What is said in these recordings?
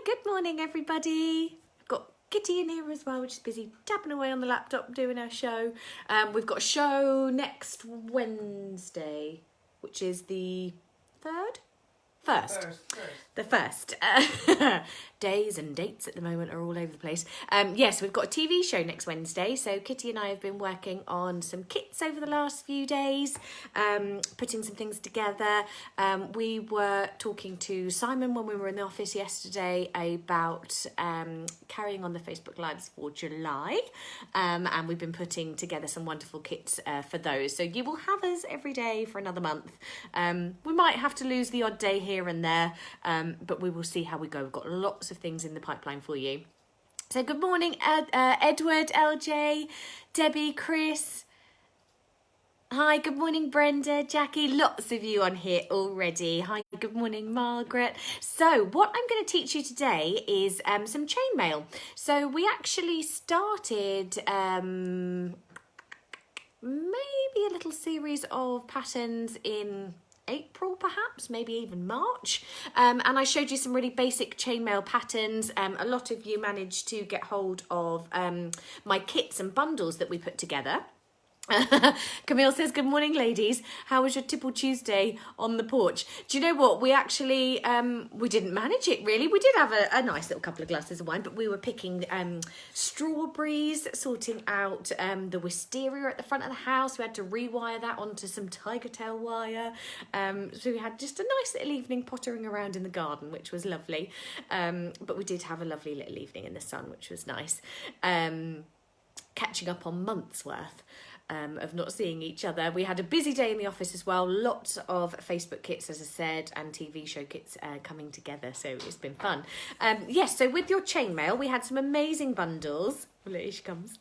good morning everybody. I've got Kitty in here as well, which is busy tapping away on the laptop doing our show. We've got a show next Wednesday, which is the first. The first. Days and dates at the moment are all over the place. Yes, we've got a TV show next Wednesday. So Kitty and I have been working on some kits over the last few days, putting some things together. We were talking to Simon when we were in the office yesterday about carrying on the Facebook Lives for July. And we've been putting together some wonderful kits for those. So you will have us every day for another month. We might have to lose the odd day here and there, but we will see how we go. We've got lots of things in the pipeline for you. So good morning, Edward, LJ, Debbie, Chris. Hi, good morning, Brenda, Jackie. Lots of you on here already. Hi, good morning, Margaret. So what I'm going to teach you today is some chainmail. So we actually started maybe a little series of patterns in April perhaps, maybe even March, and I showed you some really basic chainmail patterns. A lot of you managed to get hold of my kits and bundles that we put together. Camille says, good morning ladies, how was your Tipple Tuesday on the porch? Do you know what, we actually we didn't manage it really. We did have a nice little couple of glasses of wine, but we were picking strawberries, sorting out the wisteria at the front of the house. We had to rewire that onto some tiger tail wire, so we had just a nice little evening pottering around in the garden, which was lovely. But we did have a lovely little evening in the sun, which was nice. Catching up on months worth of not seeing each other. We had a busy day in the office as well. Lots of Facebook kits, as I said, and TV show kits coming together. So it's been fun. Yes, so with your chainmail, we had some amazing bundles. Well, here she comes.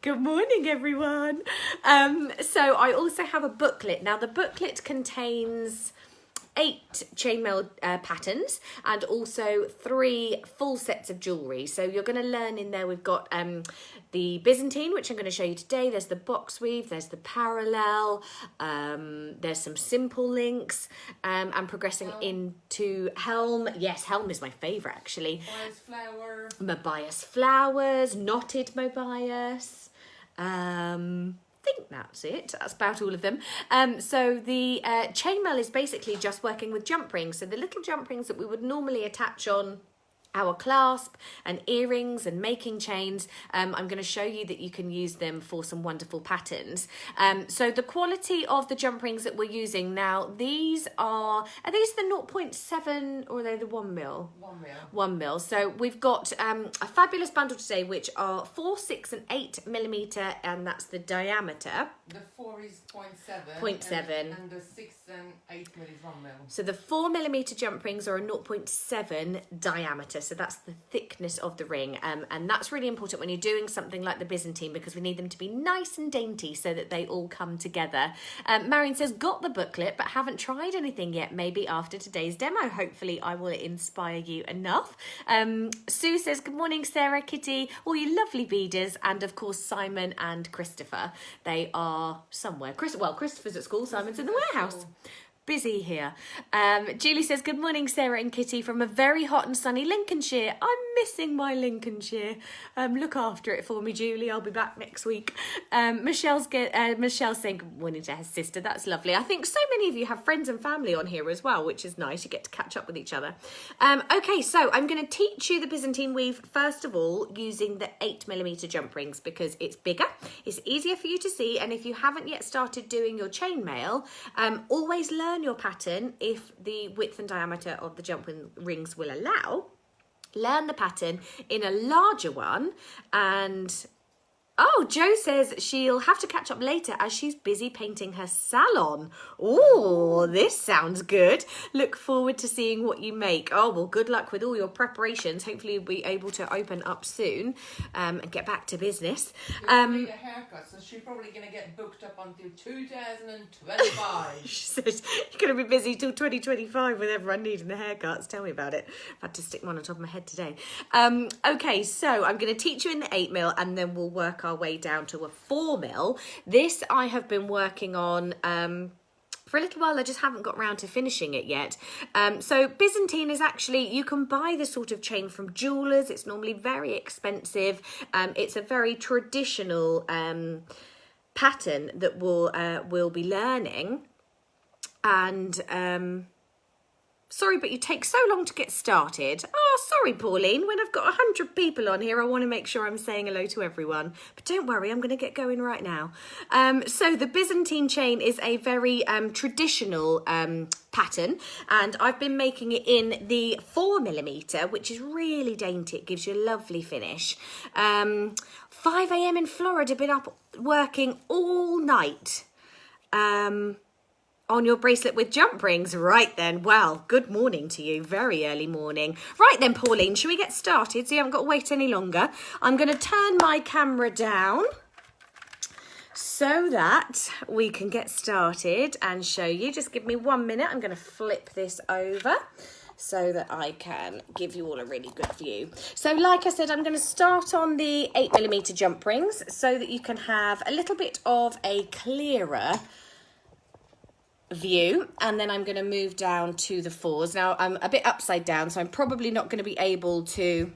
Good morning, everyone. So I also have a booklet. Now, the booklet contains 8 chainmail patterns and also 3 full sets of jewellery. So you're going to learn in there, we've got the Byzantine, which I'm going to show you today. There's the box weave, there's the parallel, there's some simple links, and progressing into helm. Yes, helm is my favourite actually. Mobius flower. Mobius flowers, knotted Mobius. I think that's it. That's about all of them. So the chainmail is basically just working with jump rings. So the little jump rings that we would normally attach on our clasp and earrings and making chains, I'm going to show you that you can use them for some wonderful patterns. So the quality of the jump rings that we're using now, these are these the 0.7 or are they the 1 mil? 1 mil. 1 mil. So we've got a fabulous bundle today, which are 4, 6 and 8 millimeter, and that's the diameter. The 4 is 0.7. 0.7. And the 6 and 8 mil is 1 mil. So the 4 millimeter jump rings are a 0.7 diameter. So that's the thickness of the ring, and that's really important when you're doing something like the Byzantine, because we need them to be nice and dainty so that they all come together. Marion says, got the booklet but haven't tried anything yet. Maybe after today's demo, hopefully I will inspire you enough. Sue says, good morning Sarah, Kitty, all you lovely beaders, and of course Simon and Christopher. They are somewhere. Christopher's at school, Simon's in the warehouse. Busy here. Julie says, good morning Sarah and Kitty from a very hot and sunny Lincolnshire. I'm missing my Lincolnshire. Look after it for me, Julie. I'll be back next week. Michelle's saying good morning to her sister. That's lovely. I think so many of you have friends and family on here as well, which is nice. You get to catch up with each other. Okay, so I'm going to teach you the Byzantine weave first of all using the 8 millimeter jump rings, because it's bigger, it's easier for you to see, and if you haven't yet started doing your chainmail, always learn your pattern if the width and diameter of the jump rings will allow. Learn the pattern in a larger one. And oh, Jo says she'll have to catch up later as she's busy painting her salon. Oh, this sounds good. Look forward to seeing what you make. Oh, well, good luck with all your preparations. Hopefully you'll be able to open up soon and get back to business. She'll need a haircut, so she's probably going to get booked up until 2025. She says you're going to be busy till 2025 with everyone needing the haircuts. Tell me about it. I've had to stick one on top of my head today. Okay, so I'm going to teach you in the 8 mil and then we'll work our way down to a 4 mil. This I have been working on for a little while. I just haven't got round to finishing it yet. So Byzantine is actually, you can buy this sort of chain from jewellers. It's normally very expensive. It's a very traditional pattern that we'll be learning. And sorry, but you take so long to get started. Oh, sorry, Pauline. When I've got 100 people on here, I want to make sure I'm saying hello to everyone. But don't worry, I'm going to get going right now. So the Byzantine chain is a very traditional pattern, and I've been making it in the 4mm, which is really dainty. It gives you a lovely finish. 5 a.m. in Florida, been up working all night. On your bracelet with jump rings. Right then, well, good morning to you. Very early morning. Right then, Pauline, shall we get started so you haven't got to wait any longer? I'm going to turn my camera down so that we can get started and show you. Just give me 1 minute. I'm going to flip this over so that I can give you all a really good view. So like I said, I'm going to start on the 8mm jump rings so that you can have a little bit of a clearer view, and then I'm going to move down to the 4s. Now I'm a bit upside down, so I'm probably not going to be able to,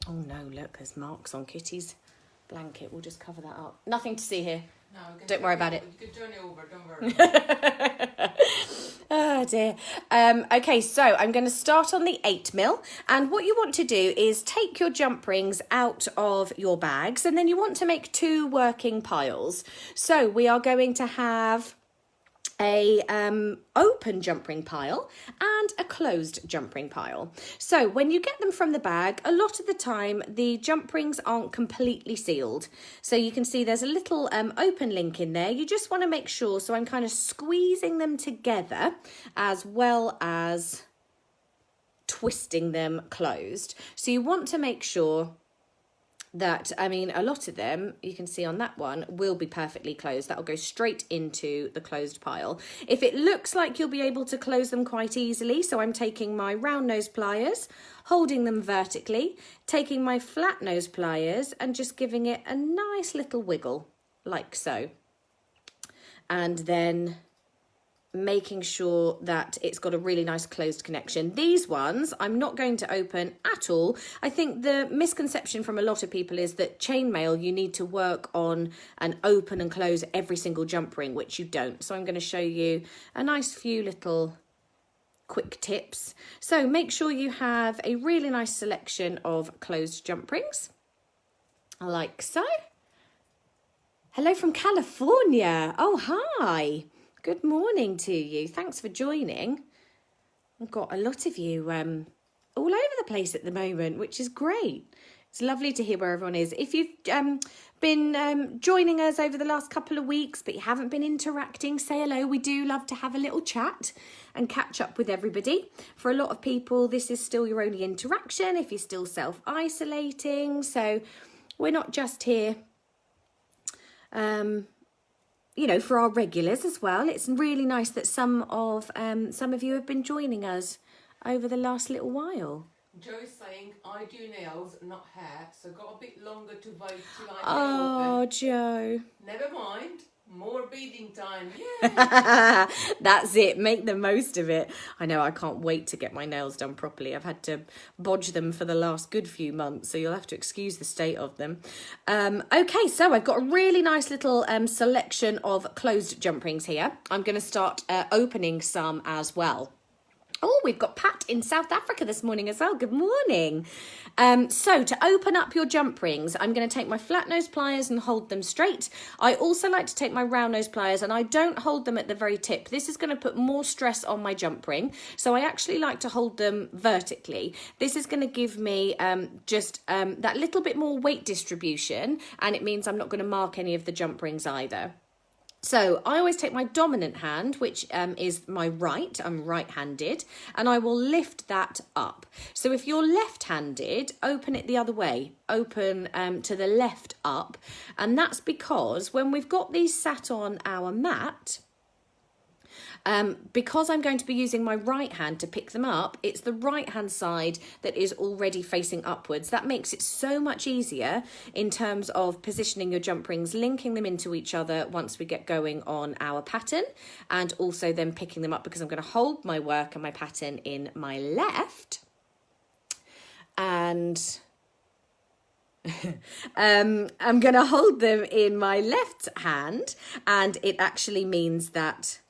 oh no, look, there's marks on Kitty's blanket. We'll just cover that up. Nothing to see here. No, don't worry about it. You can turn it over, don't worry. Oh dear. Okay, so I'm going to start on the 8mm, and what you want to do is take your jump rings out of your bags, and then you want to make 2 working piles. So we are going to have a open jump ring pile and a closed jump ring pile. So when you get them from the bag, a lot of the time the jump rings aren't completely sealed. So you can see there's a little open link in there. You just want to make sure, so I'm kind of squeezing them together as well as twisting them closed. So you want to make sure that, I mean, a lot of them, you can see on that one, will be perfectly closed. That'll go straight into the closed pile. If it looks like you'll be able to close them quite easily, so I'm taking my round nose pliers, holding them vertically, taking my flat nose pliers and just giving it a nice little wiggle, like so. And then making sure that it's got a really nice closed connection. These ones I'm not going to open at all. I think the misconception from a lot of people is that chainmail you need to work on and open and close every single jump ring, which you don't. So I'm going to show you a nice few little quick tips. So make sure you have a really nice selection of closed jump rings, like so. Hello from California. Oh, hi. Good morning to you. Thanks for joining. I've got a lot of you all over the place at the moment, which is great. It's lovely to hear where everyone is. If you've been joining us over the last couple of weeks, but you haven't been interacting, say hello. We do love to have a little chat and catch up with everybody. For a lot of people, this is still your only interaction if you're still self-isolating. So we're not just here you know, for our regulars as well. It's really nice that some of you have been joining us over the last little while. Joe is saying, I do nails, not hair, so got a bit longer to wait till I Oh, open. Joe. Never mind. More beading time. Yeah. That's it. Make the most of it. I know, I can't wait to get my nails done properly. I've had to bodge them for the last good few months, so you'll have to excuse the state of them. Okay, so I've got a really nice little selection of closed jump rings here. I'm going to start opening some as well. Oh, we've got Pat in South Africa this morning as well. Good morning. So to open up your jump rings, I'm going to take my flat nose pliers and hold them straight. I also like to take my round nose pliers and I don't hold them at the very tip. This is going to put more stress on my jump ring. So I actually like to hold them vertically. This is going to give me that little bit more weight distribution, and it means I'm not going to mark any of the jump rings either. So I always take my dominant hand, which is my right, I'm right-handed, and I will lift that up. So if you're left-handed, open it the other way, open to the left up. And that's because when we've got these sat on our mat, Because I'm going to be using my right hand to pick them up, it's the right hand side that is already facing upwards. That makes it so much easier in terms of positioning your jump rings, linking them into each other once we get going on our pattern, and also then picking them up, because I'm going to hold my work and my pattern in my left, and I'm going to hold them in my left hand, and it actually means that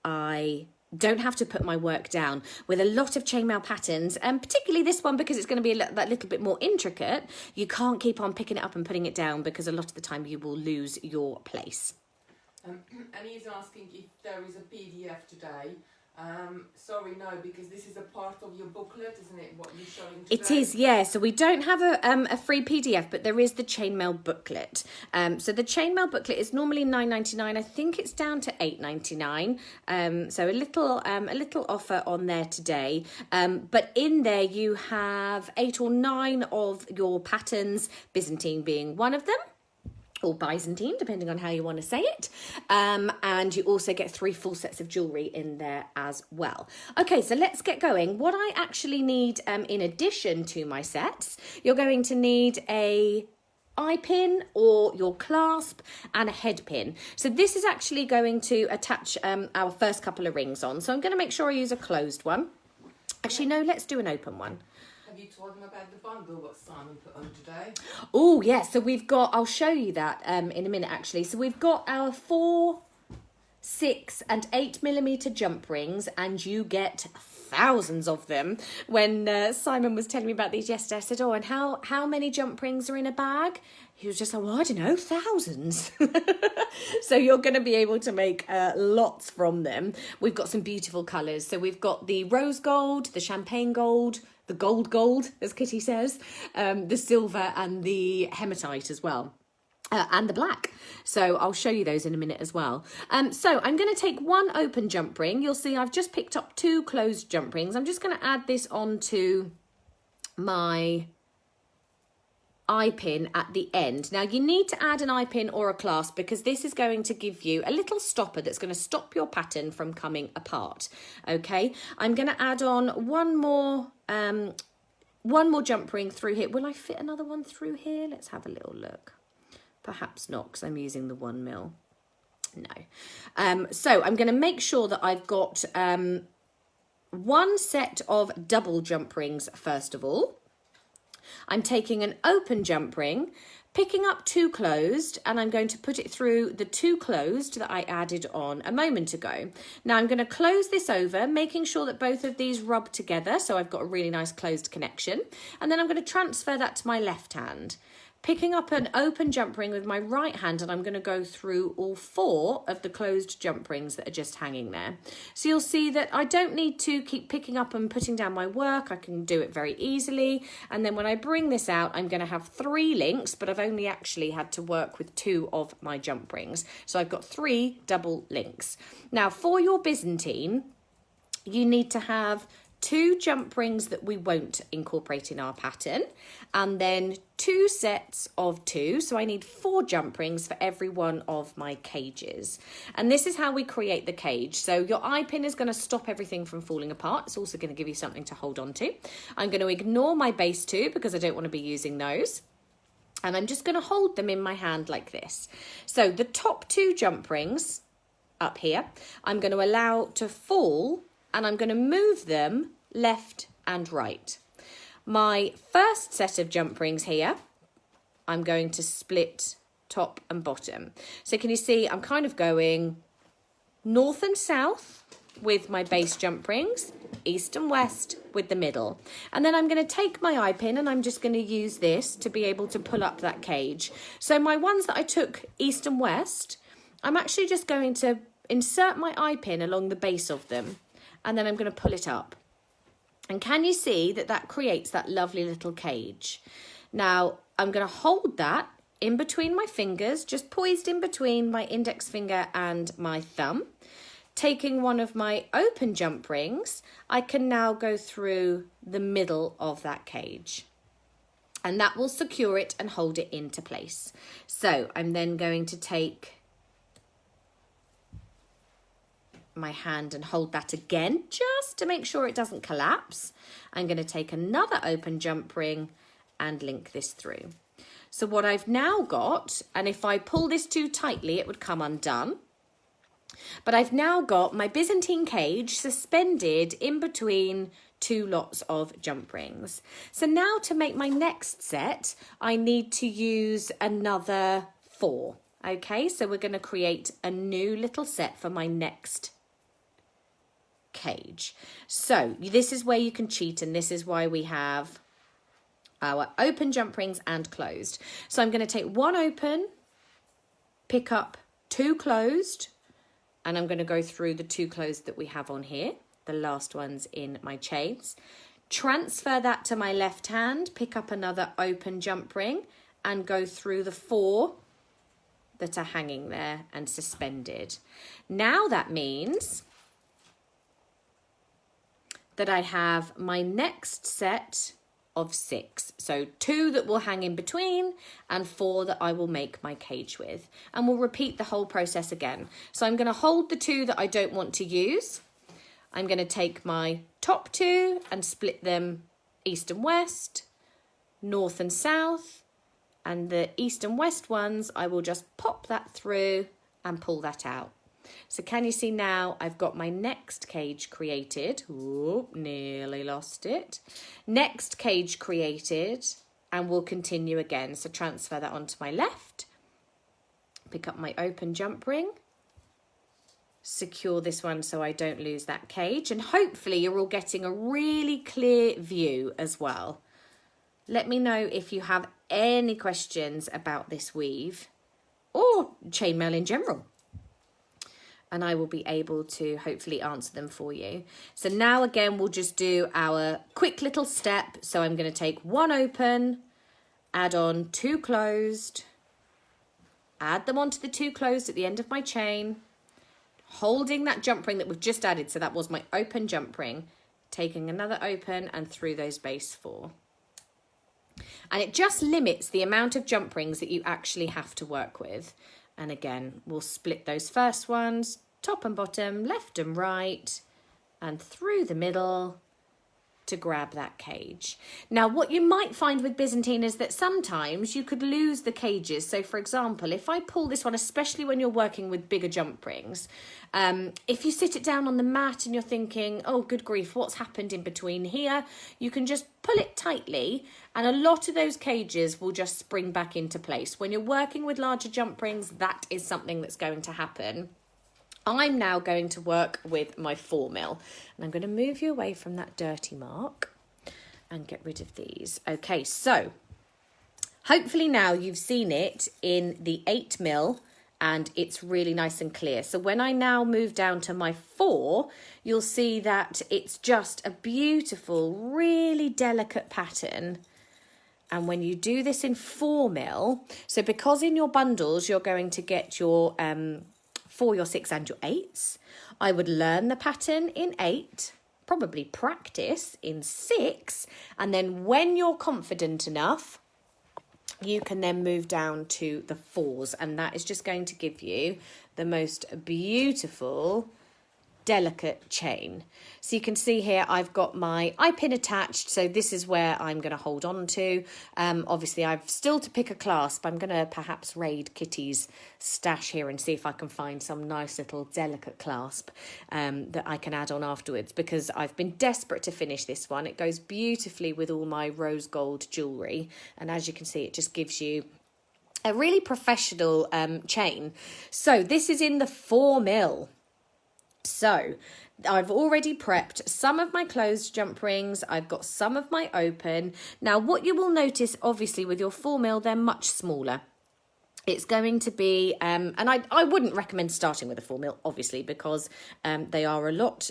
I don't have to put my work down. With a lot of chainmail patterns, and particularly this one, because it's going to be that little bit more intricate, you can't keep on picking it up and putting it down, because a lot of the time you will lose your place. And he's asking if there is a PDF today. Sorry, no, because this is a part of your booklet, isn't it? What you're showing today? It is, yeah. So we don't have a free PDF, but there is the chainmail booklet. So the chainmail booklet is normally $9.99. I think it's down to $8.99. So a little offer on there today. But in there you have 8 or 9 of your patterns, Byzantine being one of them, or Byzantine, depending on how you want to say it. And you also get 3 full sets of jewellery in there as well. Okay, so let's get going. What I actually need, in addition to my sets, you're going to need a eye pin or your clasp and a head pin. So this is actually going to attach our first couple of rings on. So I'm going to make sure I use a closed one. Actually, no, let's do an open one. Have you told them about the bundle what Simon put on today? Oh, yeah. So we've got, I'll show you that in a minute, actually. So we've got our 4, 6 and 8mm jump rings, and you get thousands of them. When Simon was telling me about these yesterday, I said, oh, and how many jump rings are in a bag? He was just like, well, I don't know, thousands. So you're going to be able to make lots from them. We've got some beautiful colours. So we've got the rose gold, the champagne gold, the gold, as Kitty says, the silver and the hematite as well. And the black. So I'll show you those in a minute as well. So I'm going to take one open jump ring. You'll see I've just picked up 2 closed jump rings. I'm just going to add this onto my eye pin at the end. Now you need to add an eye pin or a clasp, because this is going to give you a little stopper that's going to stop your pattern from coming apart. Okay, I'm going to add on one more jump ring through here. Will I fit another one through here? Let's have a little look. Perhaps not, because I'm using the 1mm. No. So I'm going to make sure that I've got 1 set of double jump rings first of all. I'm taking an open jump ring, picking up 2 closed, and I'm going to put it through the 2 closed that I added on a moment ago. Now I'm going to close this over, making sure that both of these rub together, so I've got a really nice closed connection. And then I'm going to transfer that to my left hand, picking up an open jump ring with my right hand, and I'm going to go through all 4 of the closed jump rings that are just hanging there. So you'll see that I don't need to keep picking up and putting down my work. I can do it very easily. And then when I bring this out, I'm going to have 3 links, but I've only actually had to work with 2 of my jump rings. So I've got 3 double links. Now for your Byzantine, you need to have 2 jump rings that we won't incorporate in our pattern, and then 2 sets of 2. So I need 4 jump rings for every one of my cages. And this is how we create the cage. So your eye pin is going to stop everything from falling apart. It's also going to give you something to hold on to. I'm going to ignore my base 2 because I don't want to be using those. And I'm just going to hold them in my hand like this. So the top 2 jump rings up here, I'm going to allow to fall, and I'm going to move them left and right. My first set of jump rings here, I'm going to split top and bottom. So can you see I'm kind of going north and south with my base jump rings, east and west with the middle. And then I'm going to take my eye pin, and I'm just going to use this to be able to pull up that cage. So my ones that I took east and west, I'm actually just going to insert my eye pin along the base of them, and then I'm going to pull it up. And can you see that that creates that lovely little cage? Now I'm going to hold that in between my fingers, just poised in between my index finger and my thumb. Taking one of my open jump rings, I can now go through the middle of that cage, and that will secure it and hold it into place. So I'm then going to take my hand and hold that again, just to make sure it doesn't collapse. I'm going to take another open jump ring and link this through. So what I've now got, and if I pull this too tightly, it would come undone. But I've now got my Byzantine cage suspended in between two lots of jump rings. So now to make my next set, I need to use another 4. Okay, so we're going to create a new little set for my next cage. So this is where you can cheat, and this is why we have our open jump rings and closed. So I'm going to take 1 open, pick up 2 closed, and I'm going to go through the 2 closed that we have on here, the last ones in my chains. Transfer that to my left hand, pick up another open jump ring, and go through the 4 that are hanging there and suspended. Now that means that I have my next set of 6. So 2 that will hang in between and 4 that I will make my cage with. And we'll repeat the whole process again. So I'm going to hold the 2 that I don't want to use. I'm going to take my top 2 and split them east and west, north and south, and the east and west ones, I will just pop that through and pull that out. So can you see now I've got my next cage created. Ooh, nearly lost it. Next cage created, and we'll continue again. So transfer that onto my left. Pick up my open jump ring. Secure this one so I don't lose that cage. And hopefully you're all getting a really clear view as well. Let me know if you have any questions about this weave or chainmail in general, and I will be able to hopefully answer them for you. So now again, we'll just do our quick little step. So I'm going to take 1 open, add on 2 closed, add them onto the 2 closed at the end of my chain, holding that jump ring that we've just added. So that was my open jump ring, taking another open and through those base 4. And it just limits the amount of jump rings that you actually have to work with. And again, we'll split those first ones, top and bottom, left and right, and through the middle to grab that cage. Now, what you might find with Byzantine is that sometimes you could lose the cages. So for example, if I pull this one, especially when you're working with bigger jump rings, if you sit it down on the mat and you're thinking, oh, good grief, what's happened in between here? You can just pull it tightly and a lot of those cages will just spring back into place. When you're working with larger jump rings, that is something that's going to happen. I'm now going to work with my 4 mil, and I'm going to move you away from that dirty mark and get rid of these. Okay, so hopefully now you've seen it in the 8 mil and it's really nice and clear. So when I now move down to my 4, you'll see that it's just a beautiful, really delicate pattern. And when you do this in 4 mil, so because in your bundles you're going to get your 4, your 6 and your 8s, I would learn the pattern in 8, probably practice in 6, and then when you're confident enough, you can then move down to the 4s, and that is just going to give you the most beautiful, delicate chain. So you can see here I've got my eye pin attached, so this is where I'm going to hold on to. Obviously I've still to pick a clasp. I'm going to perhaps raid Kitty's stash here and see if I can find some nice little delicate clasp that I can add on afterwards, because I've been desperate to finish this one. It goes beautifully with all my rose gold jewellery, and as you can see it just gives you a really professional chain. So this is in the 4 mil. So I've already prepped some of my closed jump rings. I've got some of my open. Now what you will notice, obviously with your 4 mil, they're much smaller. It's going to be, and I wouldn't recommend starting with a 4 mil, obviously, because they are a lot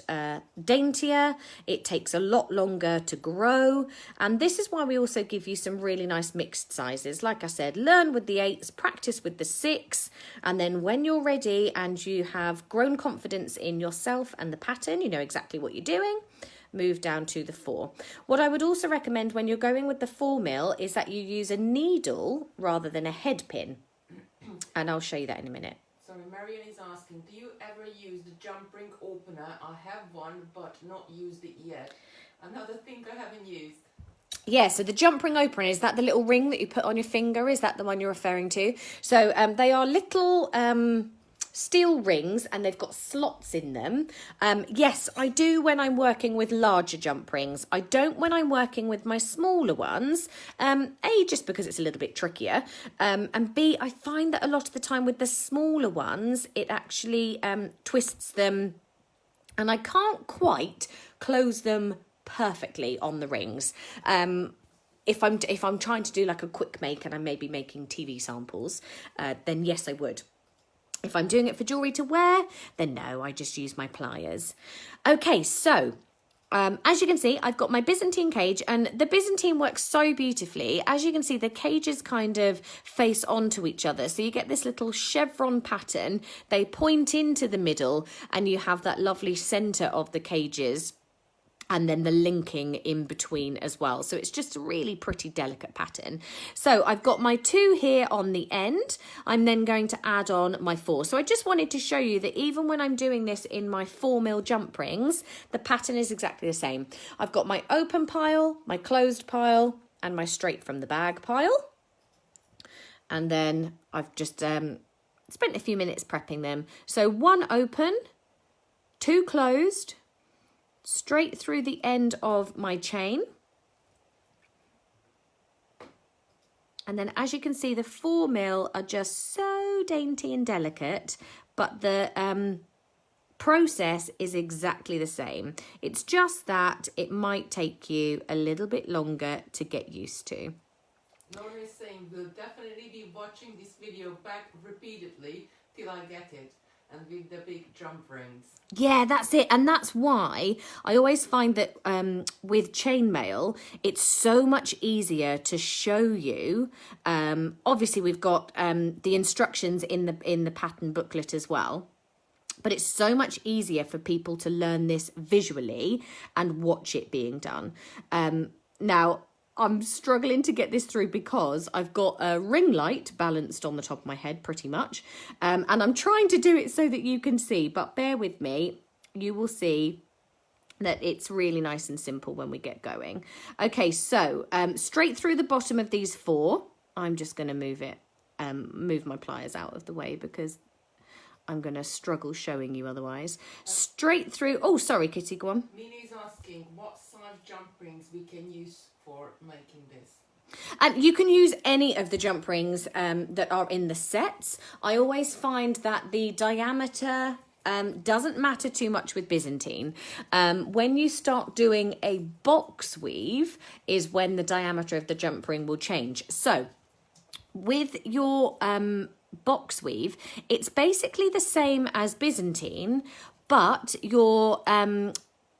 daintier. It takes a lot longer to grow. And this is why we also give you some really nice mixed sizes. Like I said, learn with the 8s, practice with the 6. And then when you're ready and you have grown confidence in yourself and the pattern, you know exactly what you're doing, move down to the 4. What I would also recommend when you're going with the 4 mil is that you use a needle rather than a head pin. And I'll show you that in a minute. So sorry, Marion is asking, do you ever use the jump ring opener? I have one, but not used it yet. Another thing I haven't used. Yeah, so the jump ring opener, is that the little ring that you put on your finger? Is that the one you're referring to? So they are little steel rings and they've got slots in them. Yes, I do when I'm working with larger jump rings. I don't when I'm working with my smaller ones. A, just because it's a little bit trickier. And B, I find that a lot of the time with the smaller ones, it actually twists them and I can't quite close them perfectly on the rings. If I'm trying to do like a quick make and I'm maybe making TV samples, then yes, I would. If I'm doing it for jewellery to wear, then no, I just use my pliers. Okay, so as you can see, I've got my Byzantine cage, and the Byzantine works so beautifully. As you can see, the cages kind of face onto each other. So you get this little chevron pattern. They point into the middle and you have that lovely centre of the cages, and then the linking in between as well. So it's just a really pretty delicate pattern. So I've got my 2 here on the end. I'm then going to add on my 4. So I just wanted to show you that even when I'm doing this in my 4mm jump rings, the pattern is exactly the same. I've got my open pile, my closed pile, and my straight from the bag pile. And then I've just spent a few minutes prepping them. So 1 open, 2 closed, straight through the end of my chain. And then as you can see, the 4mm are just so dainty and delicate, but the process is exactly the same. It's just that it might take you a little bit longer to get used to. Laura is saying we'll definitely be watching this video back repeatedly till I get it. And with the big jump rings. Yeah, that's it. And that's why I always find that with chainmail, it's so much easier to show you. Obviously, we've got the instructions in the pattern booklet as well. But it's so much easier for people to learn this visually and watch it being done. Now, I'm struggling to get this through because I've got a ring light balanced on the top of my head pretty much. And I'm trying to do it so that you can see, but bear with me. You will see that it's really nice and simple when we get going. Okay, so straight through the bottom of these 4, I'm just going to move my pliers out of the way because I'm going to struggle showing you otherwise. Straight through. Oh, sorry, Kitty, go on. Minnie's asking what size jump rings we can use for making this. And you can use any of the jump rings that are in the sets. I always find that the diameter doesn't matter too much with Byzantine. When you start doing a box weave is when the diameter of the jump ring will change. So with your box weave, it's basically the same as Byzantine, but your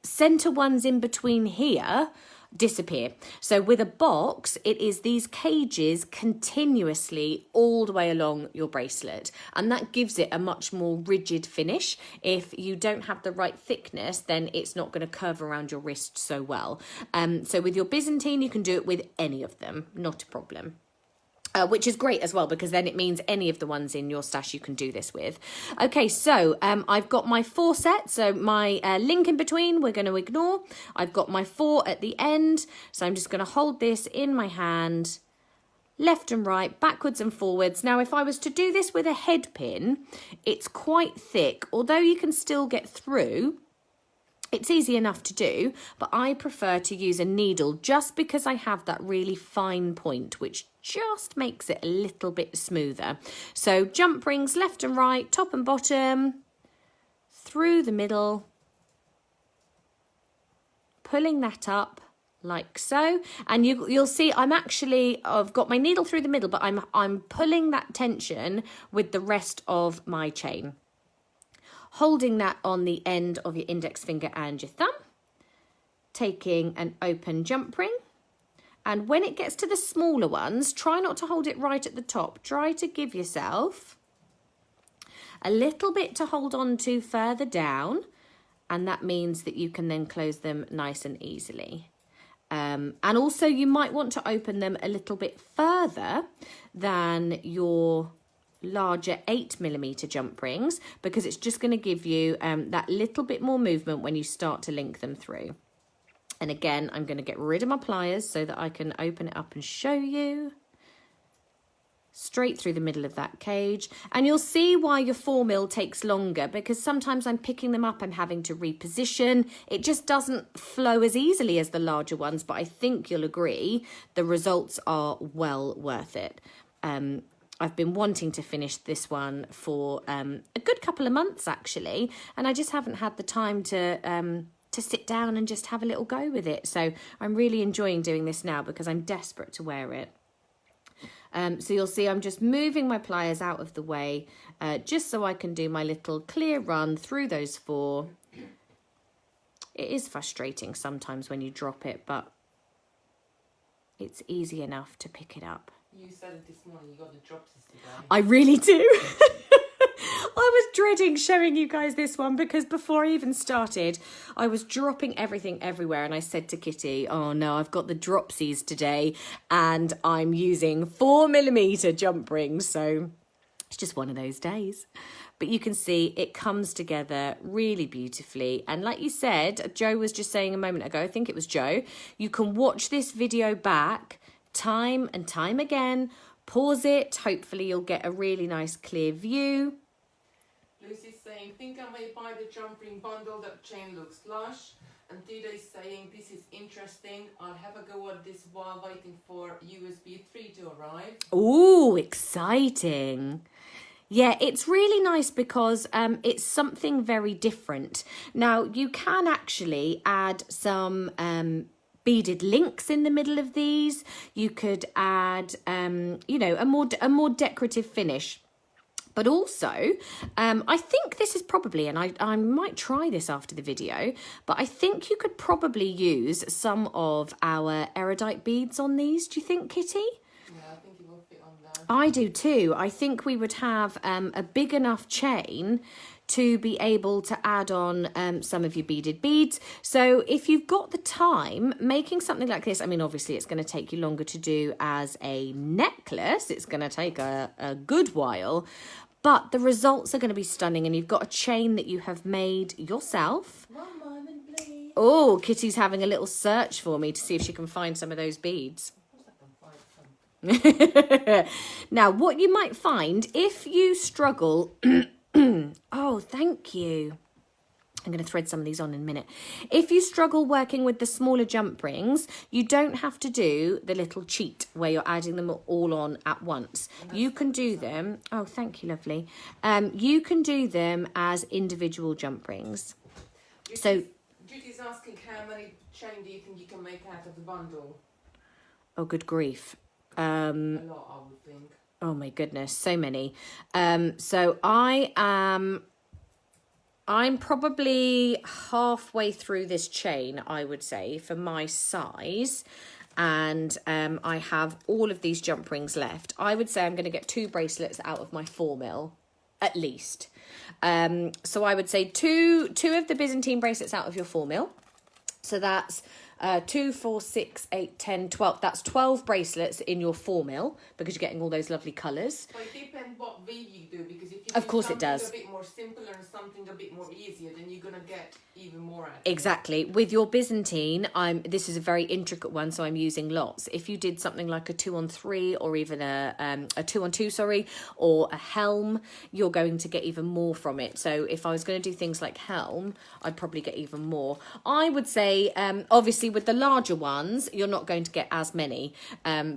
center ones in between here disappear. So with a box, it is these cages continuously all the way along your bracelet, and that gives it a much more rigid finish. If you don't have the right thickness, then it's not going to curve around your wrist so well. So with your Byzantine, you can do it with any of them, not a problem. Which is great as well, because then it means any of the ones in your stash you can do this with. Okay, so I've got my 4 sets, so my link in between we're going to ignore. I've got my 4 at the end, so I'm just going to hold this in my hand, left and right, backwards and forwards. Now, if I was to do this with a head pin, it's quite thick, although you can still get through. It's easy enough to do, but I prefer to use a needle just because I have that really fine point, which just makes it a little bit smoother. So jump rings left and right, top and bottom, through the middle, pulling that up like so. And you'll see I've got my needle through the middle, but I'm pulling that tension with the rest of my chain. Holding that on the end of your index finger and your thumb, taking an open jump ring. And when it gets to the smaller ones, try not to hold it right at the top. Try to give yourself a little bit to hold on to further down. And that means that you can then close them nice and easily. And also you might want to open them a little bit further than your larger 8mm jump rings because it's just going to give you that little bit more movement when you start to link them through. And again, I'm going to get rid of my pliers so that I can open it up and show you. Straight through the middle of that cage. And you'll see why your 4mm takes longer, because sometimes I'm picking them up, I'm having to reposition. It just doesn't flow as easily as the larger ones, but I think you'll agree the results are well worth it. I've been wanting to finish this one for a good couple of months actually, and I just haven't had the time to sit down and just have a little go with it. So I'm really enjoying doing this now because I'm desperate to wear it. So you'll see I'm just moving my pliers out of the way just so I can do my little clear run through those 4. It is frustrating sometimes when you drop it, but it's easy enough to pick it up. You said it this morning, you got the dropsies today. I really do. I was dreading showing you guys this one because before I even started, I was dropping everything everywhere, and I said to Kitty, oh no, I've got the dropsies today and I'm using 4mm jump rings, so it's just one of those days. But you can see it comes together really beautifully, and like you said, Joe was just saying a moment ago, I think it was Joe, you can watch this video back time and time again, pause it, hopefully you'll get a really nice clear view. Lucy's saying, think I may buy the jump ring bundle, that chain looks lush. And Dida's saying, this is interesting, I'll have a go at this while waiting for USB 3 to arrive. Ooh, exciting. Yeah, it's really nice because it's something very different. Now, you can actually add some beaded links in the middle of these. You could add, you know, a more decorative finish. But also, I think this is probably, and I might try this after the video, but I think you could probably use some of our erudite beads on these. Do you think, Kitty? Yeah, I think it will fit on there. I do too. I think we would have a big enough chain to be able to add on some of your beaded beads. So if you've got the time, making something like this, I mean, obviously it's going to take you longer to do as a necklace. It's going to take a good while, but the results are going to be stunning, and you've got a chain that you have made yourself. One moment, please. Oh, Kitty's having a little search for me to see if she can find some of those beads. Now, what you might find if you struggle... Oh, thank you. I'm going to thread some of these on in a minute. If you struggle working with the smaller jump rings, you don't have to do the little cheat where you're adding them all on at once. You can do them. Oh, thank you, lovely. You can do them as individual jump rings. Judy's asking, how many chain do you think you can make out of the bundle? Oh, good grief. A lot, I would think. Oh my goodness, so many. So I'm probably halfway through this chain, I would say, for my size. And I have all of these jump rings left. I would say I'm going to get 2 bracelets out of my 4mm, at least. So I would say two of the Byzantine bracelets out of your 4mm. So that's 2, 4, 6, 8, 10, 12. That's 12 bracelets in your 4mm because you're getting all those lovely colours. But it depends what weave you do, because if you of do course it something does. a bit more simpler and something a bit more easier, then you're going to get even more out of it. Exactly. With your Byzantine, this is a very intricate one, so I'm using lots. If you did something like a 2-on-3 or even a 2-on-2, sorry, or a helm, you're going to get even more from it. So if I was going to do things like helm, I'd probably get even more. I would say, obviously, with the larger ones, you're not going to get as many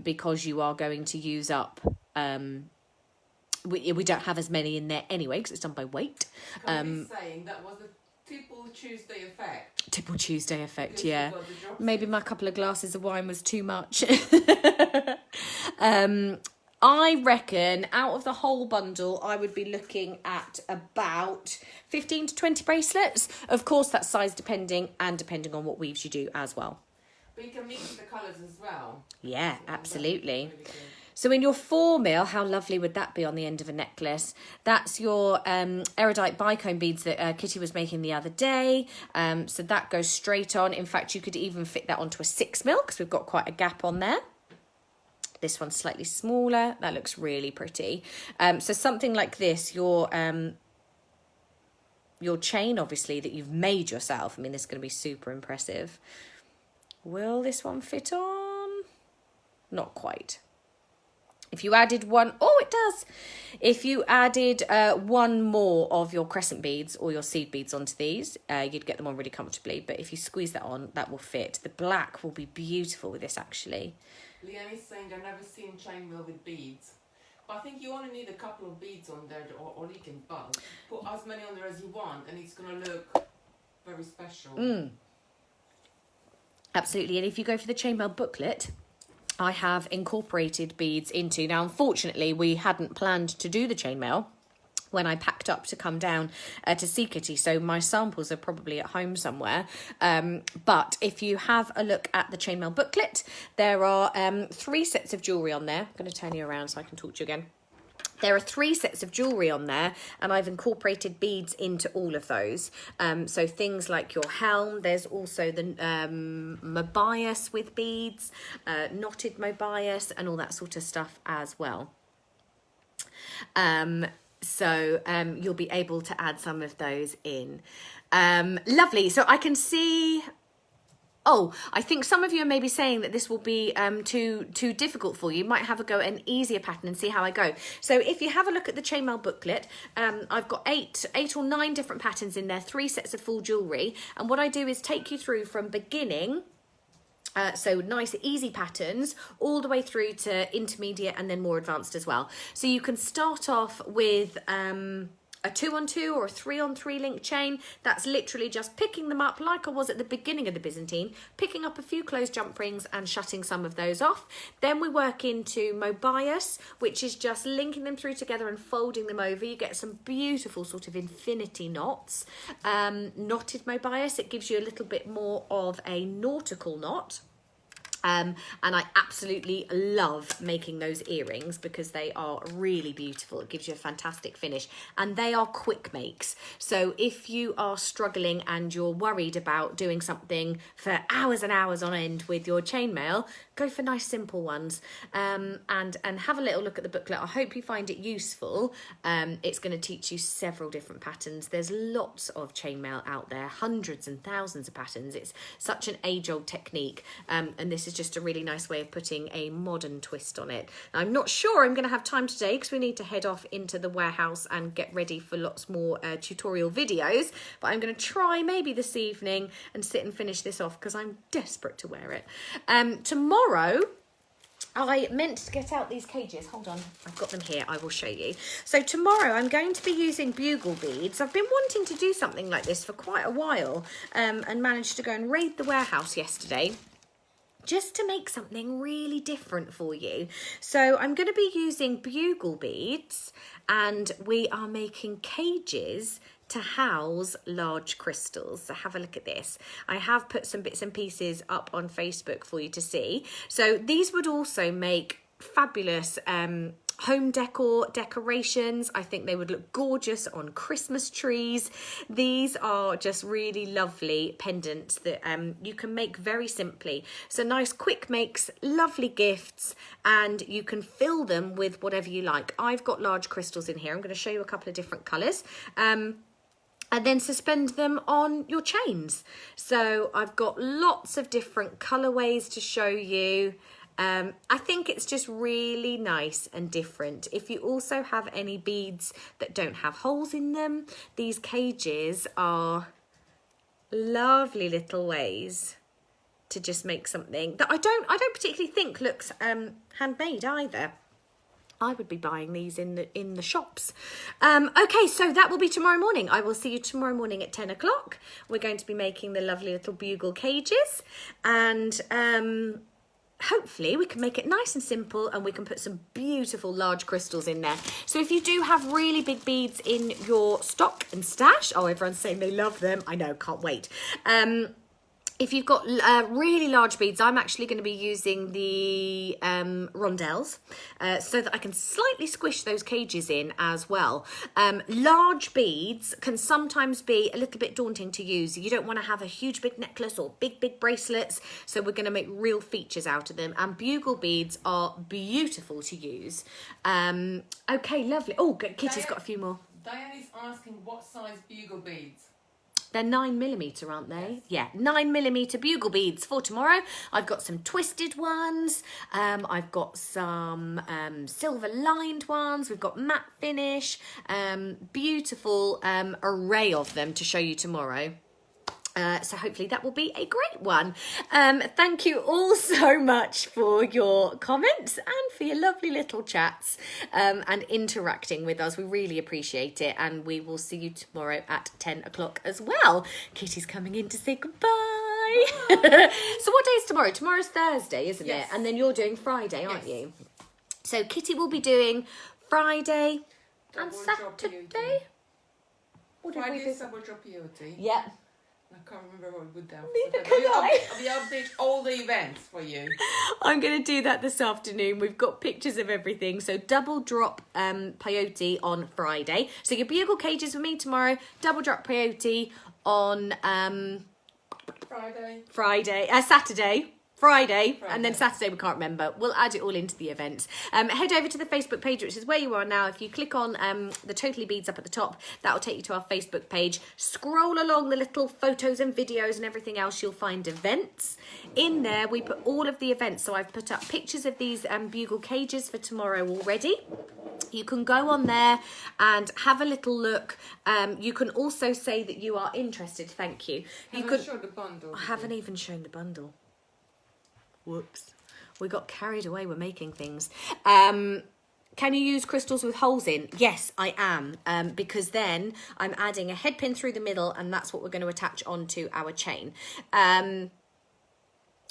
because you are going to use up... We don't have as many in there anyway because it's done by weight. Saying that was a Tipple Tuesday effect. Tipple Tuesday effect, Because yeah. you got the dropsies. Maybe my couple of glasses of wine was too much. I reckon out of the whole bundle, I would be looking at about 15 to 20 bracelets. Of course, that's size depending and depending on what weaves you do as well. But you can mix the colours as well. Yeah, absolutely. Really good. So in your 4mm, how lovely would that be on the end of a necklace? That's your erudite bicone beads that Kitty was making the other day. So that goes straight on. In fact, you could even fit that onto a 6mm because we've got quite a gap on there. This one's slightly smaller. That looks really pretty. So something like this, your chain, obviously, that you've made yourself. I mean, this is going to be super impressive. Will this one fit on? Not quite. If you added one, oh, it does. If you added one more of your crescent beads or your seed beads onto these, you'd get them on really comfortably. But if you squeeze that on, that will fit. The black will be beautiful with this, actually. Leanne is saying I've never seen chainmail with beads. But I think you only need a couple of beads on there, or you can bulk. Put as many on there as you want, and it's going to look very special. Absolutely. And if you go for the chainmail booklet, I have incorporated beads into. Now, unfortunately, we hadn't planned to do the chainmail when I packed up to come down to see Kitty, so my samples are probably at home somewhere. But if you have a look at the chainmail booklet, there are 3 sets of jewellery on there. I'm going to turn you around so I can talk to you again. There are 3 sets of jewellery on there, and I've incorporated beads into all of those. So things like your helm, there's also the mobius with beads, knotted mobius, and all that sort of stuff as well. So you'll be able to add some of those in. Lovely. So I can see... Oh, I think some of you are maybe saying that this will be too difficult for you. You might have a go at an easier pattern and see how I go. So if you have a look at the chainmail booklet, I've got 8 or 9 different patterns in there, 3 sets of full jewellery. And what I do is take you through from beginning, so nice easy patterns, all the way through to intermediate and then more advanced as well. So you can start off with a 2-on-2 or a 3-on-3 link chain. That's literally just picking them up like I was at the beginning of the Byzantine, picking up a few closed jump rings and shutting some of those off. Then we work into mobius, which is just linking them through together and folding them over. You get some beautiful sort of infinity knots. Knotted mobius, it gives you a little bit more of a nautical knot. And I absolutely love making those earrings because they are really beautiful. It gives you a fantastic finish, and they are quick makes. So if you are struggling and you're worried about doing something for hours and hours on end with your chainmail, go for nice simple ones, and have a little look at the booklet. I hope you find it useful. It's going to teach you several different patterns. There's lots of chainmail out there, hundreds and thousands of patterns. It's such an age-old technique, and this is just a really nice way of putting a modern twist on it. Now, I'm not sure I'm going to have time today because we need to head off into the warehouse and get ready for lots more tutorial videos, but I'm going to try maybe this evening and sit and finish this off because I'm desperate to wear it. Tomorrow I meant to get out these cages. Hold on, I've got them here. I will show you. So tomorrow I'm going to be using bugle beads. I've been wanting to do something like this for quite a while, and managed to go and raid the warehouse yesterday just to make something really different for you. So I'm going to be using bugle beads, and we are making cages to house large crystals. So have a look at this. I have put some bits and pieces up on Facebook for you to see. So these would also make fabulous home decorations. I think they would look gorgeous on Christmas trees. These are just really lovely pendants that you can make very simply. So nice quick makes, lovely gifts, and you can fill them with whatever you like. I've got large crystals in here. I'm going to show you a couple of different colours. And then suspend them on your chains. So I've got lots of different colourways to show you. I think it's just really nice and different. If you also have any beads that don't have holes in them, these cages are lovely little ways to just make something that I don't particularly think looks handmade either. I would be buying these in the shops. Okay, so that will be tomorrow morning. I will see you tomorrow morning at 10 o'clock. We're going to be making the lovely little bugle cages, and hopefully we can make it nice and simple, and we can put some beautiful large crystals in there. So if you do have really big beads in your stock and stash, oh, everyone's saying they love them. I know, can't wait. If you've got really large beads, I'm actually going to be using the rondelles so that I can slightly squish those cages in as well. Large beads can sometimes be a little bit daunting to use. You don't want to have a huge big necklace or big bracelets, so we're going to make real features out of them. And bugle beads are beautiful to use. Okay, lovely. Oh, Kitty's got a few more. Diane is asking what size bugle beads. They're 9mm, aren't they? Yes. Yeah, 9mm bugle beads for tomorrow. I've got some twisted ones. I've got some silver lined ones. We've got matte finish. Beautiful array of them to show you tomorrow. So hopefully that will be a great one. Thank you all so much for your comments and for your lovely little chats and interacting with us. We really appreciate it, and we will see you tomorrow at 10 o'clock as well. Kitty's coming in to say goodbye. So what day is tomorrow? Tomorrow's Thursday, isn't it? And then you're doing Friday, aren't you? So Kitty will be doing Friday and Saturday. Friday's double drop EOT. Yeah. I can't remember what we put down. Neither can I. We update all the events for you. I'm going to do that this afternoon. We've got pictures of everything. So double drop peyote on Friday. So your bugle cages with me tomorrow. Double drop peyote on Saturday. Friday, and then Saturday we can't remember. We'll add it all into the events. Head over to the Facebook page, which is where you are now. If you click on the Totally Beads up at the top, that will take you to our Facebook page. Scroll along the little photos and videos and everything else, you'll find events. In there, we put all of the events. So I've put up pictures of these bugle cages for tomorrow already. You can go on there and have a little look. You can also say that you are interested. Thank you. I haven't even shown the bundle. Whoops. We got carried away. We're making things. Can you use crystals with holes in? Yes, I am. Because then I'm adding a head pin through the middle, and that's what we're going to attach onto our chain. What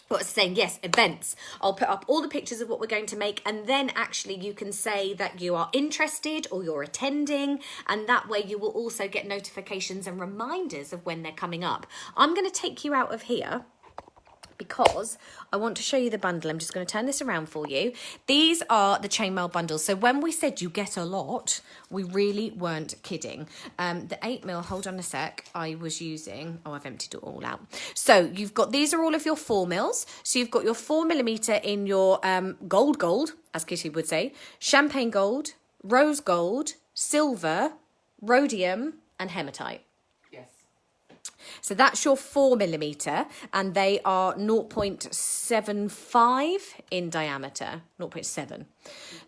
was I saying? Yes, events. I'll put up all the pictures of what we're going to make, and then actually you can say that you are interested or you're attending, and that way you will also get notifications and reminders of when they're coming up. I'm going to take you out of here because I want to show you the bundle. I'm just going to turn this around for you. These are the chainmail bundles. So when we said you get a lot, we really weren't kidding. The 8mm, hold on a sec, I was using, I've emptied it all out. So you've got, these are all of your 4mm. So you've got your 4mm in your gold, as Kitty would say, champagne gold, rose gold, silver, rhodium, and hematite. So that's your 4mm, and they are 0.75 in diameter, 0.7.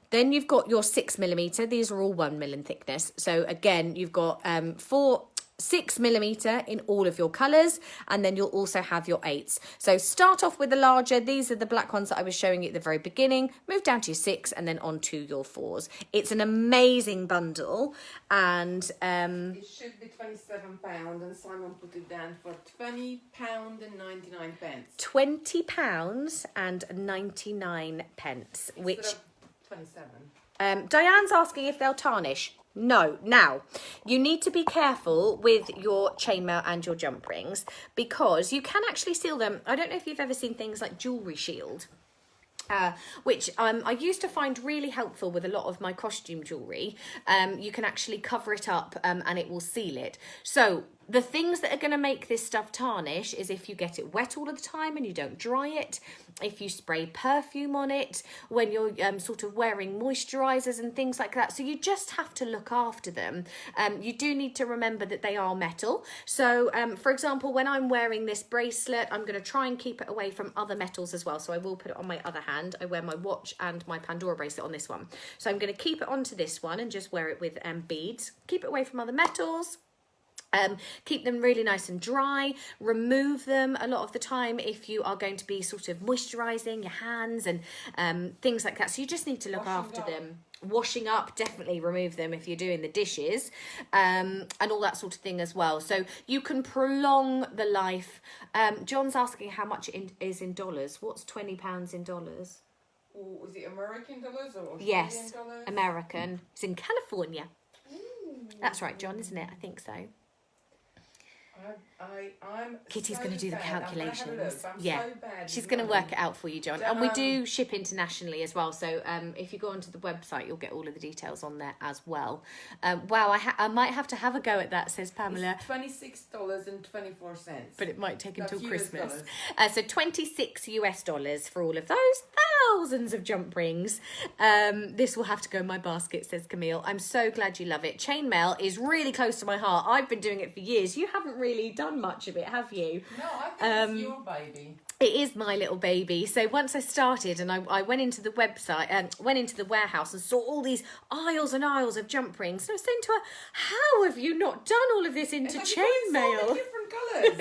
Then you've got your 6mm. These are all 1mm in thickness. So again, you've got 6mm in all of your colours, and then you'll also have your 8s. So start off with the larger. These are the black ones that I was showing you at the very beginning. Move down to your 6 and then on to your 4s. It's an amazing bundle, and it should be £27, and Simon put it down for £20 and 99 pence. £20 and 99 pence, which Instead of 27. Diane's asking if they'll tarnish. No. Now, you need to be careful with your chainmail and your jump rings, because you can actually seal them. I don't know if you've ever seen things like jewellery shield, which I used to find really helpful with a lot of my costume jewellery. You can actually cover it up and it will seal it. So the things that are going to make this stuff tarnish is if you get it wet all of the time and you don't dry it, if you spray perfume on it, when you're sort of wearing moisturisers and things like that. So you just have to look after them. You do need to remember that they are metal. So for example, when I'm wearing this bracelet, I'm going to try and keep it away from other metals as well. So I will put it on my other hand. I wear my watch and my Pandora bracelet on this one. So I'm going to keep it onto this one and just wear it with beads. Keep it away from other metals. Keep them really nice and dry. Remove them a lot of the time if you are going to be sort of moisturising your hands and things like that. So you just need to look after them. Washing up, definitely remove them if you're doing the dishes and all that sort of thing as well. So you can prolong the life. John's asking how much is in dollars. What's £20 in dollars? Ooh, is it American dollars or Australian yes, dollars? American. It's in California. That's right, John, isn't it? I think so. I'm Kitty's so going to do the bad. I'm gonna have a calculations. look. I'm Yeah, so bad she's with going to money. work it out for you, John. And we do ship internationally as well. So if you go onto the website, you'll get all of the details on there as well. Wow, I might have to have a go at that, says Pamela. It's $26.24. But it might take until That's US Christmas. dollars. So $26 for all of those thousands of jump rings. This will have to go in my basket, says Camille. I'm so glad you love it. Chainmail is really close to my heart. I've been doing it for years. You haven't really done much of it, have you? No, I think it's your baby. It is my little baby. So once I started and I went into the website and went into the warehouse and saw all these aisles and aisles of jump rings. And I was saying to her, how have you not done all of this into chainmail? So many different colours.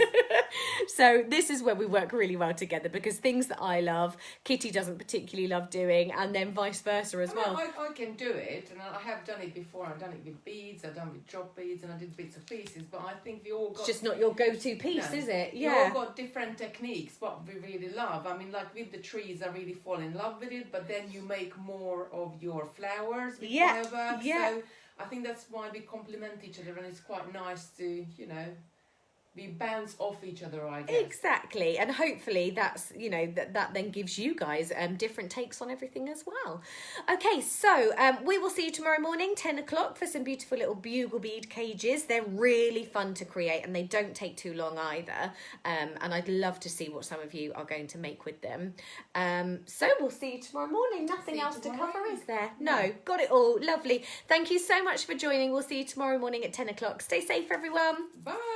So this is where we work really well together, because things that I love, Kitty doesn't particularly love doing, and then vice versa as well. I can do it, and I have done it before. I've done it with beads, I've done it with drop beads, and I did bits and pieces, but I think we all got... It's just not your go-to piece, No. is it? We all got different techniques, what we really love. I mean, like with the trees, I really fall in love with it, but then you make more of your flowers with fireworks. So I think that's why we complement each other, and it's quite nice to, you know, we bounce off each other, I guess. Exactly, and hopefully that's, you know, that then gives you guys different takes on everything as well. Okay, so we will see you tomorrow morning, 10 o'clock, for some beautiful little bugle bead cages. They're really fun to create, and they don't take too long either. And I'd love to see what some of you are going to make with them. So we'll see you tomorrow morning. Nothing else to cover, is there? No, got it all. Lovely. Thank you so much for joining. We'll see you tomorrow morning at 10 o'clock. Stay safe, everyone. Bye.